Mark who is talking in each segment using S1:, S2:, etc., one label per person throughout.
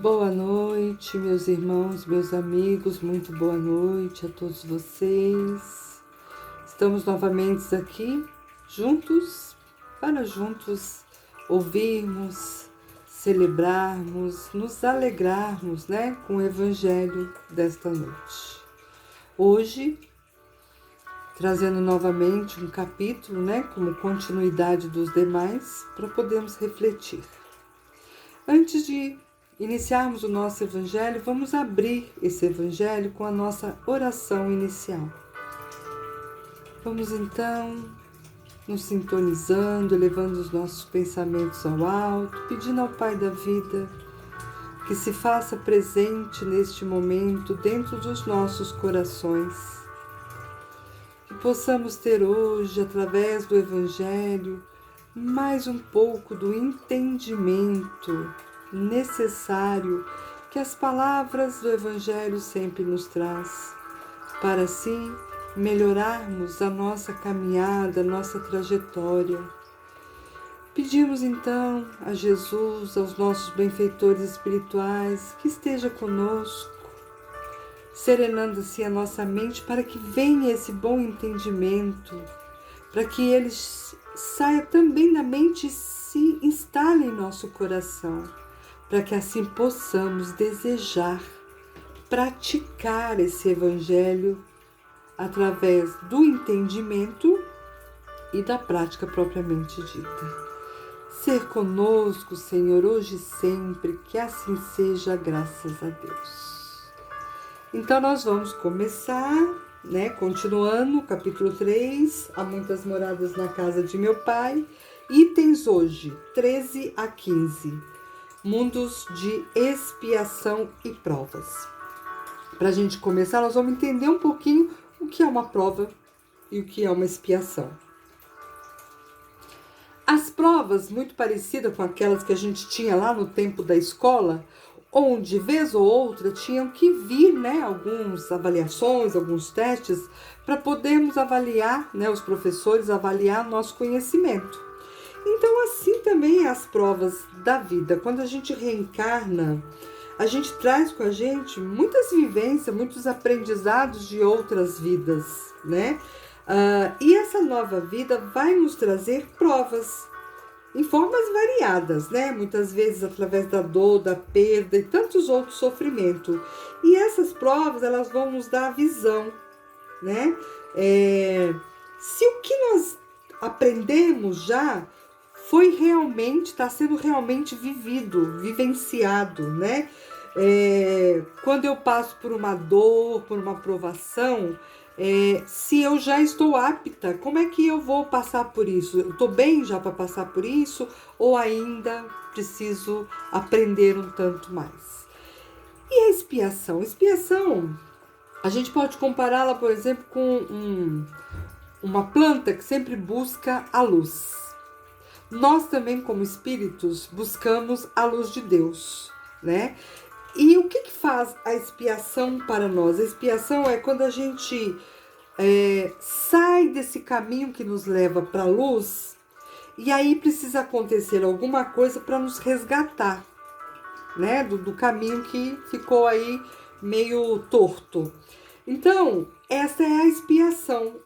S1: Boa noite, meus irmãos, meus amigos, muito boa noite a todos vocês. Estamos novamente aqui juntos para juntos ouvirmos, celebrarmos, nos alegrarmos, com o Evangelho desta noite. Hoje, trazendo novamente um capítulo, como continuidade dos demais, para podermos refletir. Antes de iniciarmos o nosso Evangelho, vamos abrir esse Evangelho com a nossa oração inicial. Vamos então nos sintonizando, elevando os nossos pensamentos ao alto, pedindo ao Pai da vida que se faça presente neste momento dentro dos nossos corações. Que possamos ter hoje, através do Evangelho, mais um pouco do entendimento necessário que as palavras do Evangelho sempre nos traz, para assim melhorarmos a nossa caminhada, a nossa trajetória. Pedimos então a Jesus, aos nossos benfeitores espirituais, que esteja conosco, serenando assim a nossa mente para que venha esse bom entendimento, para que ele saia também da mente e se instale em nosso coração, para que assim possamos desejar praticar esse Evangelho através do entendimento e da prática propriamente dita. Ser conosco, Senhor, hoje e sempre, que assim seja, graças a Deus. Então nós vamos começar, continuando, capítulo 3, há muitas moradas na casa de meu Pai, itens hoje, 13 a 15. Mundos de expiação e provas. Para a gente começar, nós vamos entender um pouquinho o que é uma prova e o que é uma expiação. As provas, muito parecidas com aquelas que a gente tinha lá no tempo da escola, onde, vez ou outra, tinham que vir, algumas avaliações, alguns testes, para podermos avaliar, os professores avaliar nosso conhecimento. Então, assim também é as provas da vida. Quando a gente reencarna, a gente traz com a gente muitas vivências, muitos aprendizados de outras vidas, e essa nova vida vai nos trazer provas em formas variadas, muitas vezes através da dor, da perda e tantos outros sofrimentos. E essas provas, elas vão nos dar a visão, se o que nós aprendemos já está sendo realmente vivido, vivenciado, quando eu passo por uma dor, por uma provação, se eu já estou apta, como é que eu vou passar por isso? Eu estou bem já para passar por isso ou ainda preciso aprender um tanto mais? E a expiação? Expiação, a gente pode compará-la, por exemplo, com uma planta que sempre busca a luz. Nós também, como espíritos, buscamos a luz de Deus, E o que faz a expiação para nós? A expiação é quando a gente sai desse caminho que nos leva para a luz, e aí precisa acontecer alguma coisa para nos resgatar, do caminho que ficou aí meio torto. Então, essa é a expiação.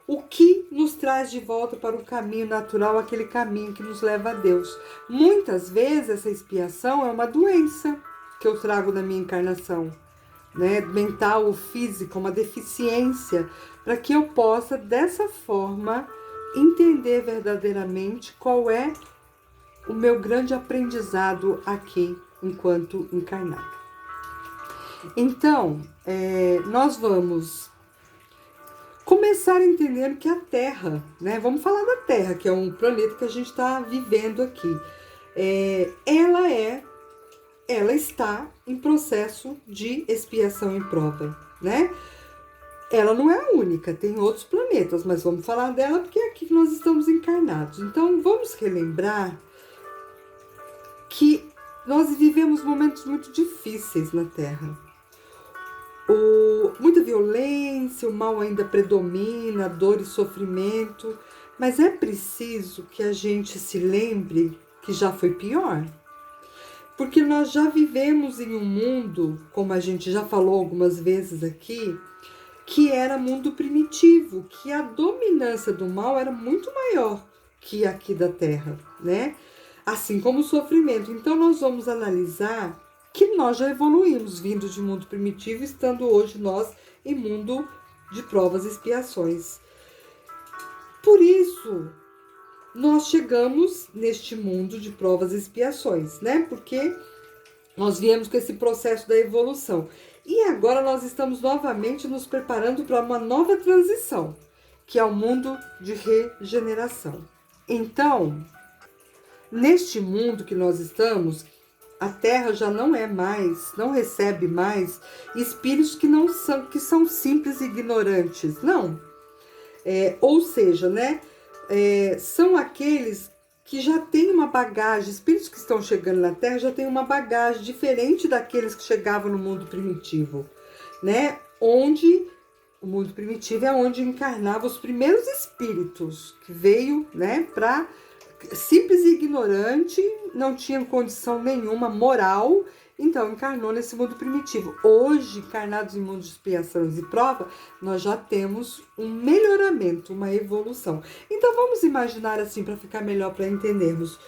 S1: O que nos traz de volta para o caminho natural, aquele caminho que nos leva a Deus. Muitas vezes essa expiação é uma doença que eu trago na minha encarnação, mental ou física, uma deficiência, para que eu possa, dessa forma, entender verdadeiramente qual é o meu grande aprendizado aqui, enquanto encarnada. Então, nós vamos começar entendendo que a Terra, vamos falar da Terra, que é um planeta que a gente está vivendo aqui, ela está em processo de expiação e prova, Ela não é a única, tem outros planetas, mas vamos falar dela porque é aqui que nós estamos encarnados. Então, vamos relembrar que nós vivemos momentos muito difíceis na Terra. Muita violência, o mal ainda predomina, dor e sofrimento, mas é preciso que a gente se lembre que já foi pior. Porque nós já vivemos em um mundo, como a gente já falou algumas vezes aqui, que era mundo primitivo, que a dominância do mal era muito maior que aqui da Terra, né? Assim como o sofrimento. Então nós vamos analisar que nós já evoluímos vindo de mundo primitivo, estando hoje nós em mundo de provas e expiações. Por isso, nós chegamos neste mundo de provas e expiações, né? Porque nós viemos com esse processo da evolução. E agora nós estamos novamente nos preparando para uma nova transição, que é o mundo de regeneração. Então, neste mundo que nós estamos, a Terra já não é mais, não recebe mais espíritos que são simples e ignorantes, não. Ou seja, né? São aqueles que já têm uma bagagem, espíritos que estão chegando na Terra já têm uma bagagem diferente daqueles que chegavam no mundo primitivo, né? Onde o mundo primitivo é onde encarnavam os primeiros espíritos que veio, né, para simples e ignorante, não tinham condição nenhuma moral, então encarnou nesse mundo primitivo. Hoje, encarnados em mundo de expiações e prova, nós já temos um melhoramento, uma evolução. Então vamos imaginar assim, para ficar melhor, para entendermos.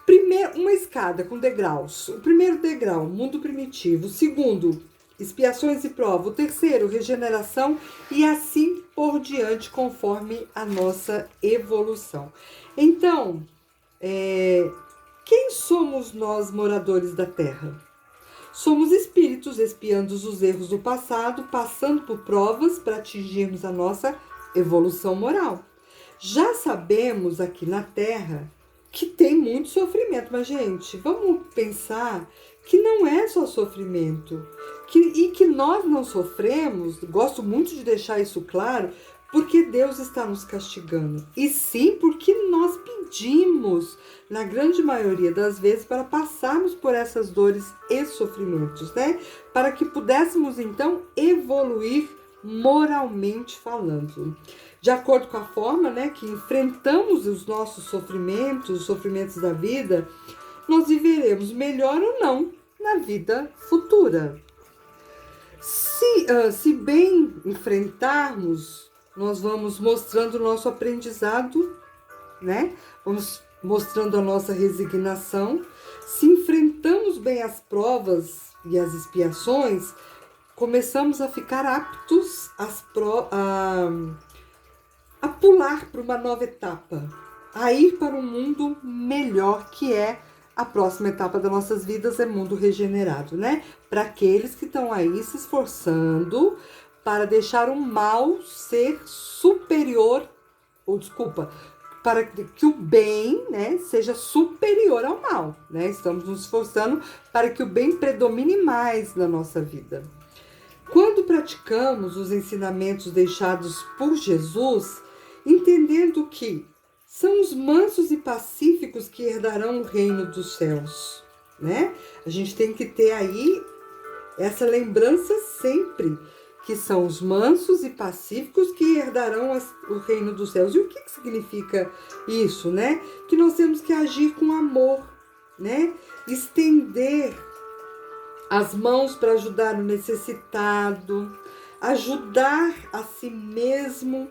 S1: Primeiro, uma escada com degraus. O primeiro degrau, mundo primitivo. O segundo, expiações e prova. O terceiro, regeneração, e assim por diante, conforme a nossa evolução. Então, quem somos nós, moradores da Terra? Somos espíritos expiando os erros do passado, passando por provas para atingirmos a nossa evolução moral. Já sabemos aqui na Terra que tem muito sofrimento, mas, gente, vamos pensar que não é só sofrimento, e que nós não sofremos, gosto muito de deixar isso claro, porque Deus está nos castigando, e sim porque nós pedimos, na grande maioria das vezes, para passarmos por essas dores e sofrimentos, né? Para que pudéssemos, então, evoluir moralmente falando. De acordo com a forma, né, que enfrentamos os nossos sofrimentos, os sofrimentos da vida, nós viveremos melhor ou não na vida futura. Se bem enfrentarmos, nós vamos mostrando o nosso aprendizado, né? Vamos mostrando a nossa resignação. Se enfrentamos bem as provas e as expiações, começamos a ficar aptos a pular para uma nova etapa, a ir para um mundo melhor, que é a próxima etapa das nossas vidas, é mundo regenerado, né? Para aqueles que estão aí se esforçando para deixar o mal ser superior, para que o bem, né, seja superior ao mal, né? Estamos nos esforçando para que o bem predomine mais na nossa vida. Quando praticamos os ensinamentos deixados por Jesus, entendendo que são os mansos e pacíficos que herdarão o reino dos céus, né? A gente tem que ter aí essa lembrança sempre, que são os mansos e pacíficos que herdarão o reino dos céus. E o que significa isso, né? Que nós temos que agir com amor, né? Estender as mãos para ajudar o necessitado, ajudar a si mesmo,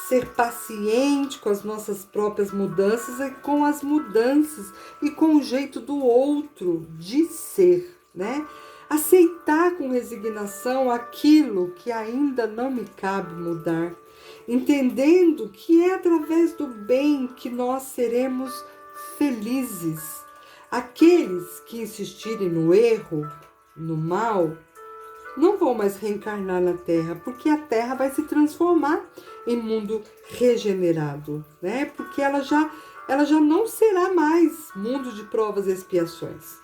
S1: ser paciente com as nossas próprias mudanças e com as mudanças e com o jeito do outro de ser, né? Aceitar com resignação aquilo que ainda não me cabe mudar, entendendo que é através do bem que nós seremos felizes. Aqueles que insistirem no erro, no mal, não vão mais reencarnar na Terra, porque a Terra vai se transformar em mundo regenerado, né? Porque ela já não será mais mundo de provas e expiações.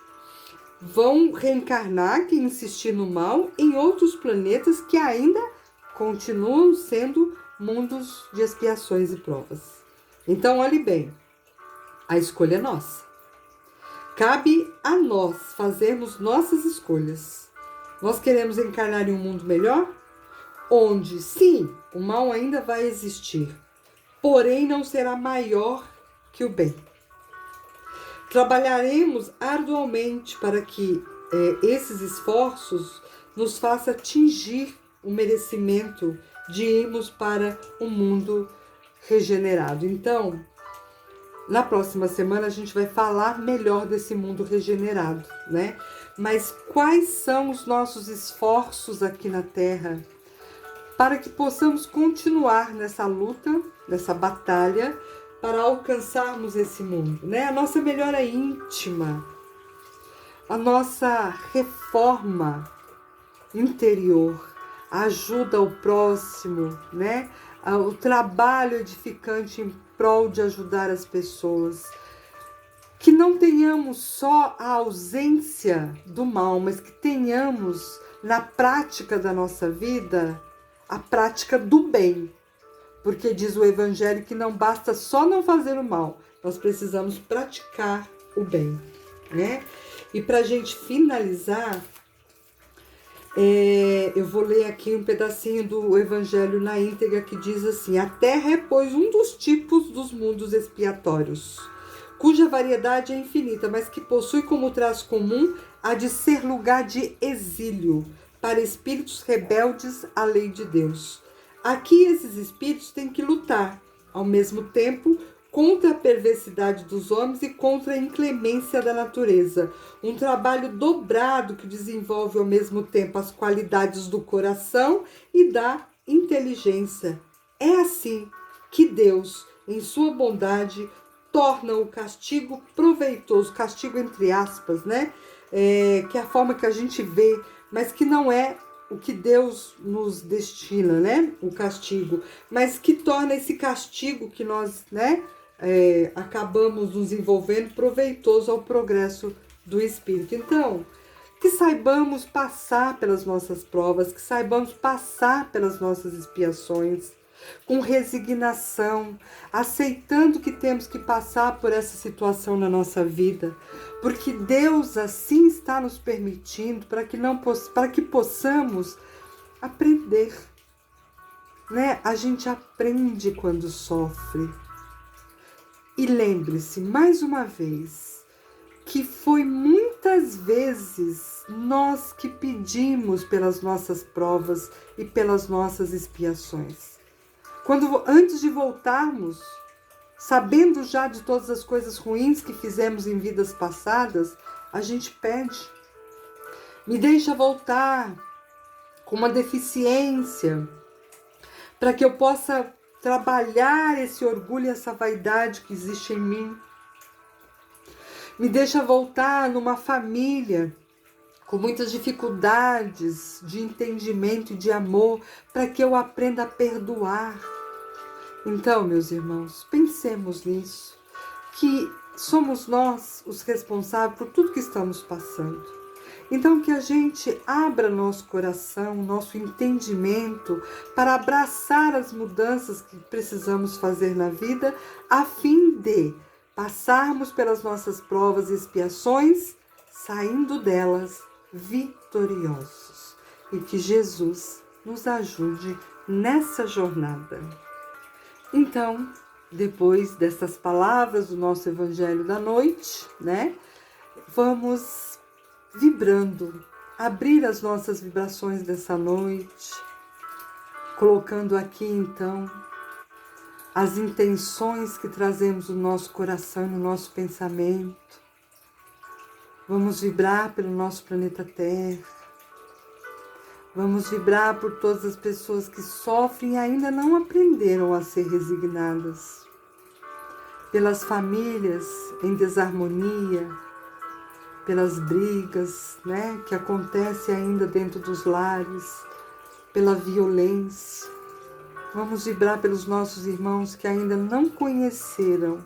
S1: Vão reencarnar, quem insistir no mal, em outros planetas que ainda continuam sendo mundos de expiações e provas. Então, olhe bem, a escolha é nossa. Cabe a nós fazermos nossas escolhas. Nós queremos encarnar em um mundo melhor, onde, sim, o mal ainda vai existir, porém não será maior que o bem. Trabalharemos arduamente para que esses esforços nos façam atingir o merecimento de irmos para um mundo regenerado. Então, na próxima semana a gente vai falar melhor desse mundo regenerado, né? Mas quais são os nossos esforços aqui na Terra para que possamos continuar nessa luta, nessa batalha, para alcançarmos esse mundo, né? A nossa melhora íntima, a nossa reforma interior, a ajuda ao próximo, né? O trabalho edificante em prol de ajudar as pessoas. Que não tenhamos só a ausência do mal, mas que tenhamos na prática da nossa vida a prática do bem. Porque diz o Evangelho que não basta só não fazer o mal, nós precisamos praticar o bem, né? E para a gente finalizar, eu vou ler aqui um pedacinho do Evangelho na íntegra que diz assim: a terra é, pois, um dos tipos dos mundos expiatórios, cuja variedade é infinita, mas que possui como traço comum a de ser lugar de exílio para espíritos rebeldes à lei de Deus. Aqui esses espíritos têm que lutar, ao mesmo tempo, contra a perversidade dos homens e contra a inclemência da natureza. Um trabalho dobrado que desenvolve ao mesmo tempo as qualidades do coração e da inteligência. É assim que Deus, em sua bondade, torna o castigo proveitoso, castigo entre aspas, né? Que é a forma que a gente vê, mas que não é o que Deus nos destina, né? O castigo, mas que torna esse castigo que nós, né? Acabamos nos envolvendo proveitoso ao progresso do espírito. Então, que saibamos passar pelas nossas provas, que saibamos passar pelas nossas expiações, com resignação, aceitando que temos que passar por essa situação na nossa vida, porque Deus assim está nos permitindo para que possamos aprender, né? A gente aprende quando sofre. E lembre-se, mais uma vez, que foi muitas vezes nós que pedimos pelas nossas provas e pelas nossas expiações. Antes de voltarmos, sabendo já de todas as coisas ruins que fizemos em vidas passadas, a gente pede: me deixa voltar com uma deficiência, para que eu possa trabalhar esse orgulho e essa vaidade que existe em mim. Me deixa voltar numa família com muitas dificuldades de entendimento e de amor, para que eu aprenda a perdoar. Então, meus irmãos, pensemos nisso, que somos nós os responsáveis por tudo que estamos passando. Então, que a gente abra nosso coração, nosso entendimento, para abraçar as mudanças que precisamos fazer na vida, a fim de passarmos pelas nossas provas e expiações, saindo delas vitoriosos. E que Jesus nos ajude nessa jornada. Então, depois dessas palavras do nosso Evangelho da noite, né? Vamos vibrando, abrir as nossas vibrações dessa noite, colocando aqui então as intenções que trazemos no nosso coração e no nosso pensamento. Vamos vibrar pelo nosso planeta Terra, vamos vibrar por todas as pessoas que sofrem e ainda não aprenderam a ser resignadas, pelas famílias em desarmonia, pelas brigas, né, que acontecem ainda dentro dos lares, pela violência. Vamos vibrar pelos nossos irmãos que ainda não conheceram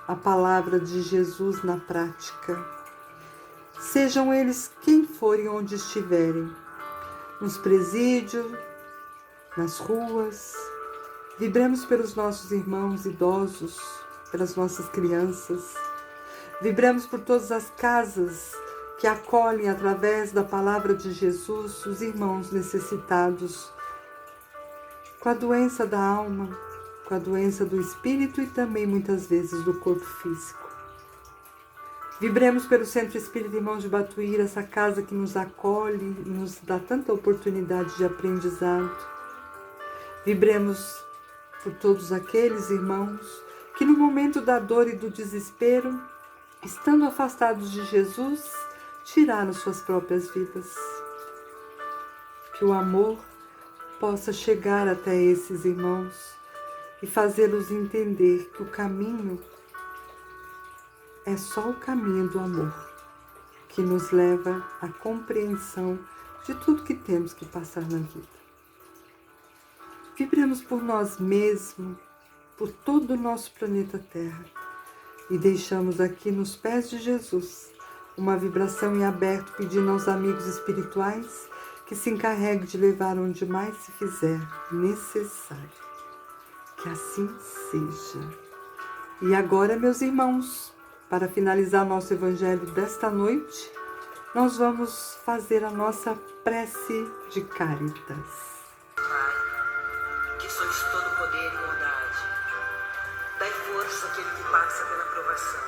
S1: a palavra de Jesus na prática. Sejam eles quem forem, onde estiverem, nos presídios, nas ruas. Vibremos pelos nossos irmãos idosos, pelas nossas crianças. Vibramos por todas as casas que acolhem através da palavra de Jesus os irmãos necessitados, com a doença da alma, com a doença do espírito e também muitas vezes do corpo físico. Vibremos pelo Centro Espírita Irmãos de Batuíra, essa casa que nos acolhe, nos dá tanta oportunidade de aprendizado. Vibremos por todos aqueles irmãos que no momento da dor e do desespero, estando afastados de Jesus, tiraram suas próprias vidas. Que o amor possa chegar até esses irmãos e fazê-los entender que o caminho é só o caminho do amor, que nos leva à compreensão de tudo que temos que passar na vida. Vibremos por nós mesmos, por todo o nosso planeta Terra, e deixamos aqui nos pés de Jesus uma vibração em aberto, pedindo aos amigos espirituais que se encarreguem de levar onde mais se fizer necessário. Que assim seja. E agora, meus irmãos, para finalizar nosso evangelho desta noite, nós vamos fazer a nossa prece de Caritas.
S2: Pai, que sois todo poder e bondade, dai força àquele que passa pela provação,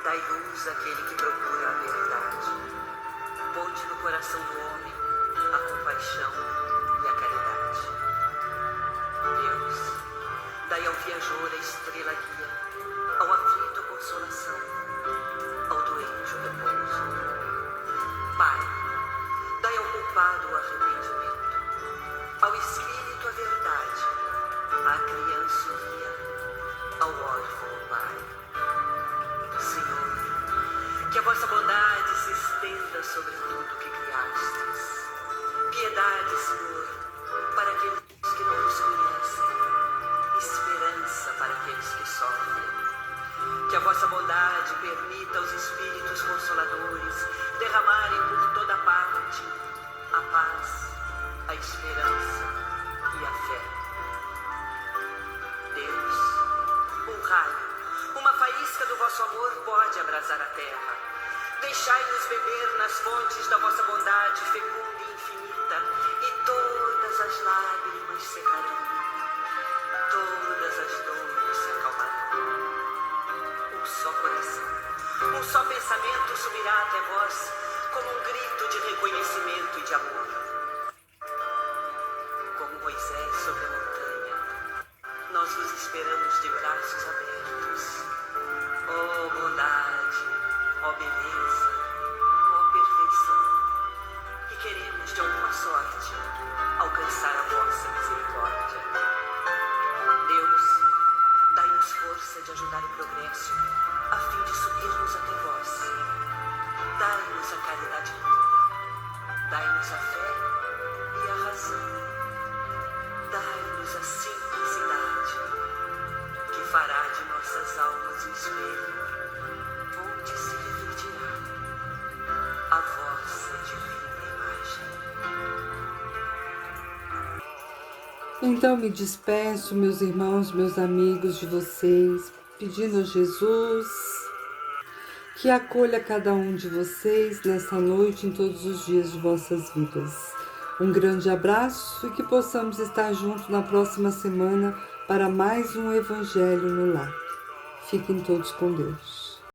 S2: dai luz àquele que procura a verdade. Ponde no coração do homem a compaixão e a caridade. Deus, dai ao viajor a estrela guia, ao aflito a consolação, ao doente o repouso. Pai, dai ao culpado o arrependimento, ao espírito a verdade, à criança o guia, ao órfão o pai. Senhor, que a vossa bondade se estenda sobre tudo que criastes. Piedade, Senhor, para aqueles que não nos conhecem, esperança para aqueles que sofrem. Que a vossa bondade permita aos Espíritos Consoladores derramarem por toda parte a paz, a esperança e a fé. Deus, um raio, uma faísca do vosso amor pode abrasar a terra. Deixai-nos beber nas fontes da vossa bondade fecunda e infinita, e todas as lágrimas secarão, todas as dores se acalmarão. Um só coração, um só pensamento subirá até vós, como um grito de reconhecimento e de amor. Como Moisés sobre a montanha, nós vos esperamos de braços abertos. Ó bondade, ó beleza, ó perfeição, que queremos de alguma sorte alcançar a vossa misericórdia. Deus, dai-nos força de ajudar o progresso, a fim de subirmos até vós. Dai-nos a caridade pura, dai-nos a fé e a razão, dai-nos a simplicidade, que fará de nossas almas um espelho, onde se refletirá a vossa divina imagem.
S1: Então me despeço, meus irmãos, meus amigos, de vocês, pedindo a Jesus que acolha cada um de vocês nessa noite, em todos os dias de vossas vidas. Um grande abraço e que possamos estar juntos na próxima semana para mais um Evangelho no Lar. Fiquem todos com Deus.